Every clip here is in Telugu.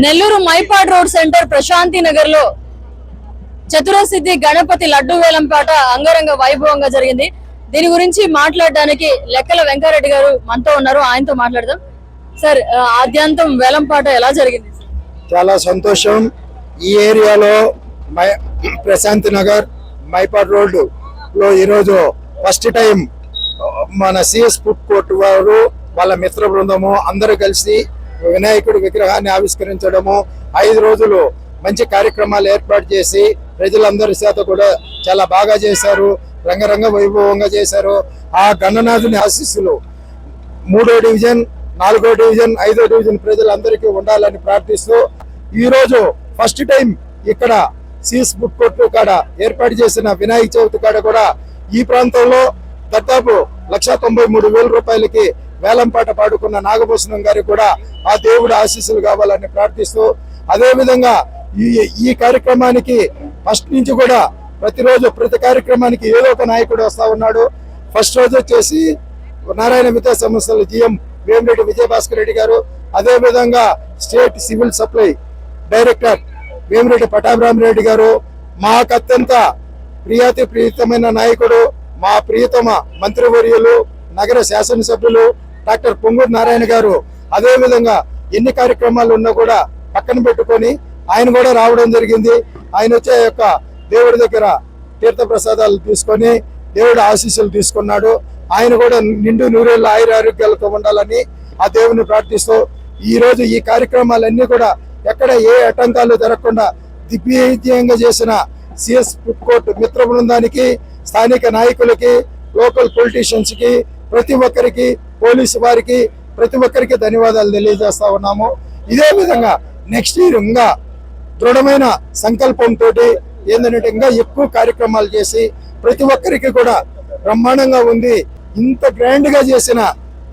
నెల్లూరు మైపాడ్ రోడ్ సెంటర్ ప్రశాంతి నగర్ లో చతురసిద్ధి గణపతి లడ్డు వేలంపాట అంగరంగ వైభవంగా జరిగింది. దీని గురించి మాట్లాడడానికి లెక్కల వెంకారెడ్డి గారు మనతో ఉన్నారు. ఆయనతో మాట్లాడదాం. సార్, ఆద్యంతం వేలంపాట ఎలా జరిగింది? చాలా సంతోషం. ఈ ఏరియాలో ప్రశాంతి నగర్ మైపాడ్ రోడ్ లో ఈరోజు ఫస్ట్ టైం మన సిఎస్ ఫుడ్ కోర్ట్ వారు వాళ్ళ మిత్ర బృందము అందరూ కలిసి వినాయకుడి విగ్రహాన్ని ఆవిష్కరించడము, 5 రోజులు మంచి కార్యక్రమాలు ఏర్పాటు చేసి ప్రజలందరి చేత కూడా చాలా బాగా చేశారు. రంగరంగ వైభవంగా చేశారు. ఆ గణనాథుని ఆశీస్సులు 3వ డివిజన్, 4వ డివిజన్, 5వ డివిజన్ ప్రజలందరికీ ఉండాలని ప్రార్థిస్తూ ఈరోజు ఫస్ట్ టైం ఇక్కడ సిఎస్ ఫుడ్ కోర్ట్ కాడ ఏర్పాటు చేసిన వినాయక చవితి కాడ కూడా ఈ ప్రాంతంలో దాదాపు 1,93,000 రూపాయలకి వేలంపాట పాడుకున్న నాగభూషణం గారికి కూడా ఆ దేవుడు ఆశీస్సులు కావాలని ప్రార్థిస్తూ, అదే విధంగా ఈ కార్యక్రమానికి ఫస్ట్ నుంచి కూడా ప్రతిరోజు ప్రతి కార్యక్రమానికి ఏదో ఒక నాయకుడు వస్తా ఉన్నాడు. ఫస్ట్ రోజు వచ్చేసి నారాయణ విద్యా సంస్థల జిఎం వేమిరెడ్డి విజయభాస్కర్ రెడ్డి గారు, అదే విధంగా state civil supply director Vemireddy Pattabhiramareddy గారు, మాకు అత్యంత ప్రియతమైన నాయకుడు మా ప్రియతమ మంత్రివర్యులు నగర శాసనసభ్యులు డాక్టర్ పొంగూరు నారాయణ గారు, అదే విధంగా ఎన్ని కార్యక్రమాలు ఉన్నా కూడా పక్కన పెట్టుకొని ఆయన కూడా రావడం జరిగింది. ఆయన వచ్చే యొక్క దేవుడి దగ్గర తీర్థ ప్రసాదాలు తీసుకొని దేవుడి ఆశీస్సులు తీసుకున్నాడు. ఆయన కూడా నిండు నూరేళ్ళ ఆయురారోగ్యాలతో ఉండాలని ఆ దేవుని ప్రార్థిస్తూ ఈ రోజు ఈ కార్యక్రమాలన్నీ కూడా ఎక్కడ ఏ ఆటంకాలు జరగకుండా దిగ్విజయంగా చేసిన సిఎస్ ఫుడ్ కోర్ట్ మిత్ర బృందానికి, స్థానిక నాయకులకి, లోకల్ పొలిటీషియన్స్ కి, ప్రతి ఒక్కరికి, పోలీసు వారికి, ప్రతి ఒక్కరికి ధన్యవాదాలు తెలియజేస్తా ఉన్నాము. ఇదే విధంగా నెక్స్ట్ ఇయర్ ఇంకా దృఢమైన సంకల్పంతో ఏంటంటే ఇంకా ఎక్కువ కార్యక్రమాలు చేసి ప్రతి ఒక్కరికి కూడా బ్రహ్మాండంగా ఉంది. ఇంత గ్రాండ్ గా చేసిన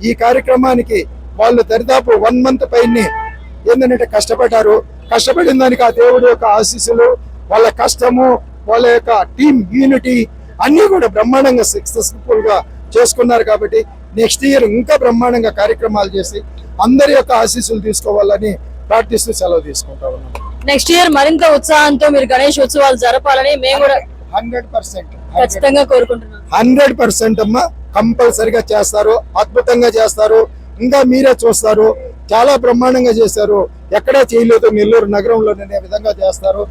ఈ కార్యక్రమానికి వాళ్ళు దరిదాపు 1 మంత్ పైనే ఏంటంటే కష్టపడ్డారు. కష్టపడిన దానికి ఆ దేవుడి యొక్క ఆశీస్సులు, వాళ్ళ కష్టము, వాళ్ళ యొక్క టీం యూనిటీ అన్ని కూడా బ్రహ్మాండంగా సక్సెస్ఫుల్ గా చేసుకున్నారు. కాబట్టి నెక్స్ట్ ఇయర్ ఇంకా బ్రహ్మాండంగా కార్యక్రమాలు చేసి అందరి యొక్క ఆశీస్సులు తీసుకోవాలని ప్రార్థిస్తూ సెలవు తీసుకుంటా ఉన్నాం. నెక్స్ట్ ఇయర్ మరింత ఉత్సాహంతో మీరు గణేష్ ఉత్సవాలు జరపాలని మేము కూడా 100% ఖచ్చితంగా కోరుకుంటున్నాం. 100% అమ్మా, కంపల్సరిగా చేస్తారు, అద్భుతంగా చేస్తారు. ఇంకా మీరే చూస్తారు, చాలా బ్రహ్మాండంగా చేశారు. ఎక్కడా చేయలేదు నెల్లూరు నగరంలో విధంగా చేస్తారు.